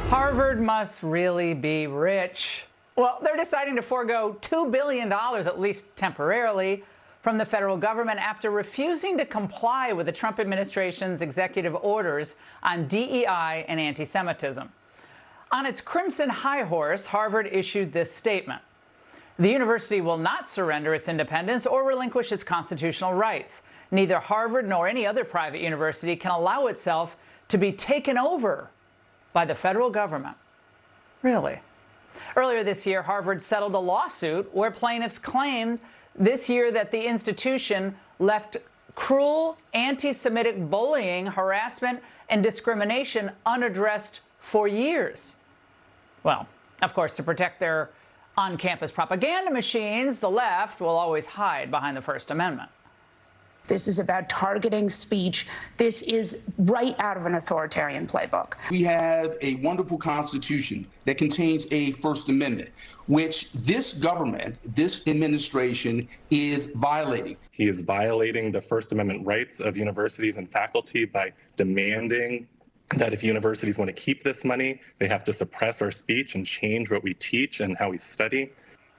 Harvard must really be rich. Well, they're deciding to forego $2 billion, at least temporarily, from the federal government after refusing to comply with the Trump administration's executive orders on DEI and anti-Semitism. On its crimson high horse, Harvard issued this statement. The university will not surrender its independence or relinquish its constitutional rights. Neither Harvard nor any other private university can allow itself to be taken over by the federal government. Really? Earlier this year, Harvard settled a lawsuit where plaintiffs claimed this year that the institution left cruel anti-Semitic bullying, harassment, and discrimination unaddressed for years. Well, of course, to protect their on-campus propaganda machines, the left will always hide behind the First Amendment. This is about targeting speech. This is right out of an authoritarian playbook. We have a wonderful Constitution that contains a First Amendment, which this government, this administration is violating. He is violating the First Amendment rights of universities and faculty by demanding that if universities want to keep this money, they have to suppress our speech and change what we teach and how we study.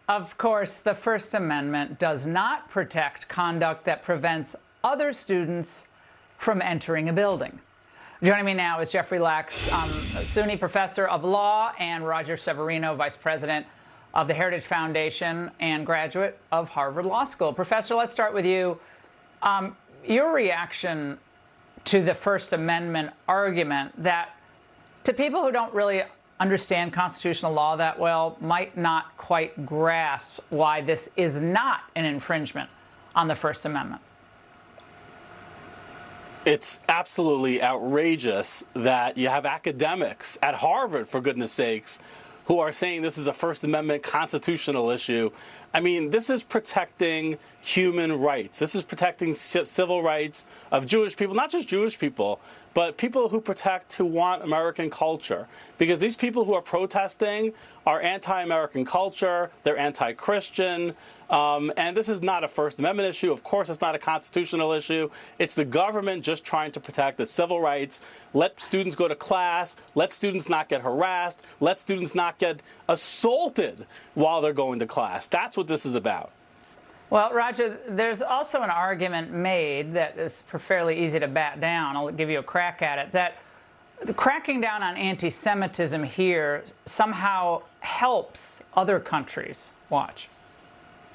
Of course, the First Amendment does not protect conduct that prevents other students from entering a building. Joining me now is Jeffrey Lax, SUNY professor of law, and Roger Severino, vice president of the Heritage Foundation and graduate of Harvard Law School. Professor, let's start with you. Your reaction to the First Amendment argument that, to people who don't really understand constitutional law that well, might not quite grasp why this is not an infringement on the First Amendment. It's absolutely outrageous that you have academics at Harvard, for goodness sakes, who are saying this is a First Amendment constitutional issue. I mean, this is protecting human rights. This is protecting civil rights of Jewish people, not just Jewish people, but people who who want American culture. Because these people who are protesting are anti-American culture, they're anti-Christian, and this is not a First Amendment issue. Of course, it's not a constitutional issue. It's the government just trying to protect the civil rights, let students go to class, let students not get harassed, let students not get assaulted while they're going to class. That's what this is about. Well, Roger, there's also an argument made that is fairly easy to bat down. I'll give you a crack at it, that the cracking down on anti-Semitism here somehow helps other countries. Watch.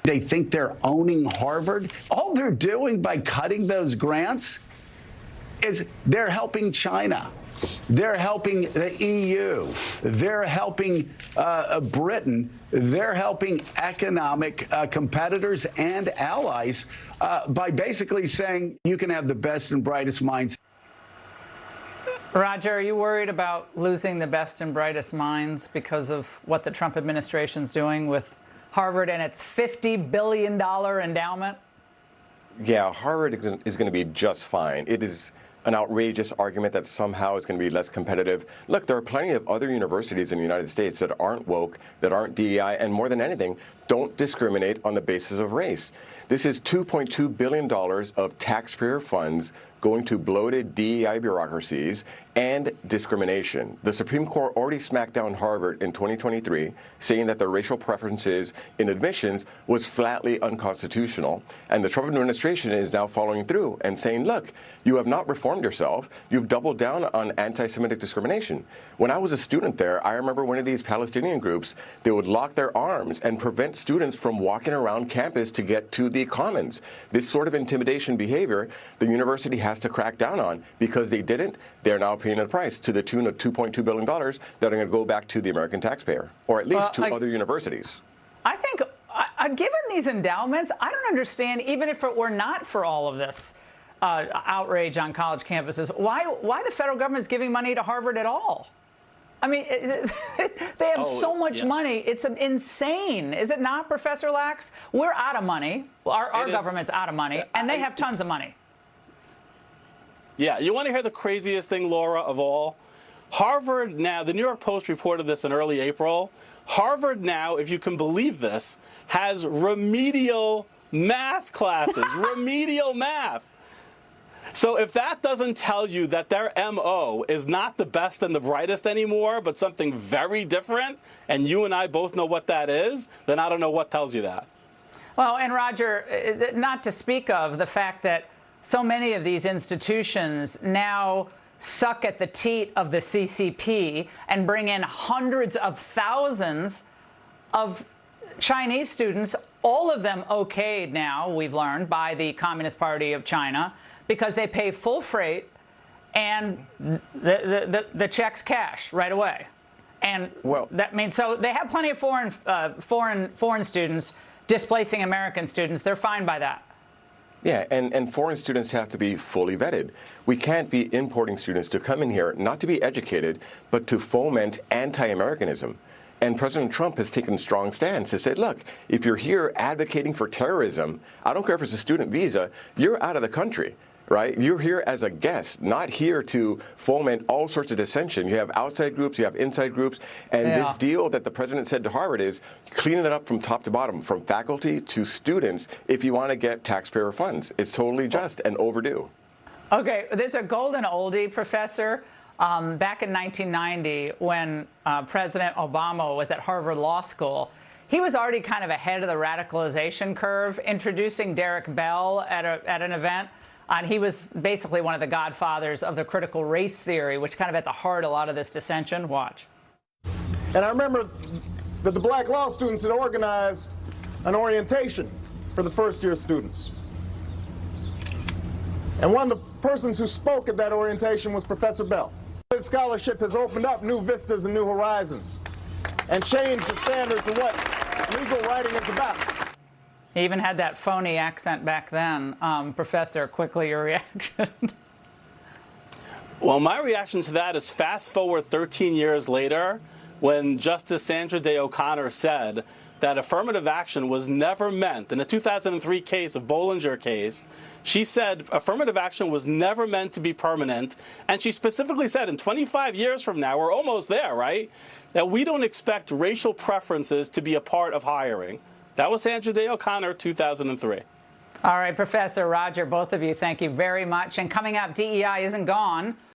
They think they're owning Harvard. All they're doing by cutting those grants is they're helping China. They're helping the EU. They're helping Britain. They're helping economic competitors and allies by basically saying you can have the best and brightest minds. Roger, are you worried about losing the best and brightest minds because of what the Trump administration's doing with Harvard and its $50 billion endowment? Yeah, Harvard is going to be just fine. It is an outrageous argument that somehow it's going to be less competitive. Look, there are plenty of other universities in the United States that aren't woke, that aren't DEI, and more than anything, don't discriminate on the basis of race. This is $2.2 billion of taxpayer funds going to bloated DEI bureaucracies and discrimination. The Supreme Court already smacked down Harvard in 2023, saying that the racial preferences in admissions was flatly unconstitutional. And the Trump administration is now following through and saying, look, you have not reformed yourself. You've doubled down on anti-Semitic discrimination. When I was a student there, I remember one of these Palestinian groups, they would lock their arms and prevent students from walking around campus to get to the commons. This sort of intimidation behavior, the university has to crack down on. Because they didn't, they're now paying a price to the tune of $2.2 billion that are going to go back to the American taxpayer, or at least to other universities. I think, given these endowments, I don't understand, even if it were not for all of this outrage on college campuses, why the federal government is giving money to Harvard at all. I mean, they have so much money. It's insane. Is it not, Professor Lax? We're out of money. Our government's out of money, and they have tons of money. Yeah, you want to hear the craziest thing, Laura, of all? Harvard now, the New York Post reported this in early April. Harvard now, if you can believe this, has remedial math classes. Remedial math. So if that doesn't tell you that their MO is not the best and the brightest anymore, but something very different, and you and I both know what that is, then I don't know what tells you that. Well, and Roger, not to speak of the fact that so many of these institutions now suck at the teat of the CCP and bring in hundreds of thousands of Chinese students, all of them okayed now, we've learned, by the Communist Party of China, because they pay full freight and the checks cash right away. And well, that means, so they have plenty of foreign students displacing American students. They're fine by that. Yeah, and foreign students have to be fully vetted. We can't be importing students to come in here not to be educated, but to foment anti-Americanism. And President Trump has taken a strong stance to say, look, if you're here advocating for terrorism, I don't care if it's a student visa, you're out of the country. Right? You're here as a guest, not here to foment all sorts of dissension. You have outside groups, you have inside groups, and this deal that the president said to Harvard is cleaning it up from top to bottom, from faculty to students, if you want to get taxpayer funds. It's totally just and overdue. Okay, there's a golden oldie, Professor. Back in 1990, when President Obama was at Harvard Law School, he was already kind of ahead of the radicalization curve, introducing Derek Bell at an event. And he was basically one of the godfathers of the critical race theory, which kind of at the heart of a lot of this dissension. Watch. And I remember that the black law students had organized an orientation for the first-year students. And one of the persons who spoke at that orientation was Professor Bell. His scholarship has opened up new vistas and new horizons and changed the standards of what legal writing is about. He even had that phony accent back then. Professor, quickly your reaction. Well, my reaction to that is fast forward 13 years later, when Justice Sandra Day O'Connor said that affirmative action was never meant, in the 2003 case of Bollinger case, she said affirmative action was never meant to be permanent, and she specifically said in 25 years from now, we're almost there, right, that we don't expect racial preferences to be a part of hiring. That was Sandra Day O'Connor, 2003. All right, Professor, Roger, both of you, thank you very much. And coming up, DEI isn't gone.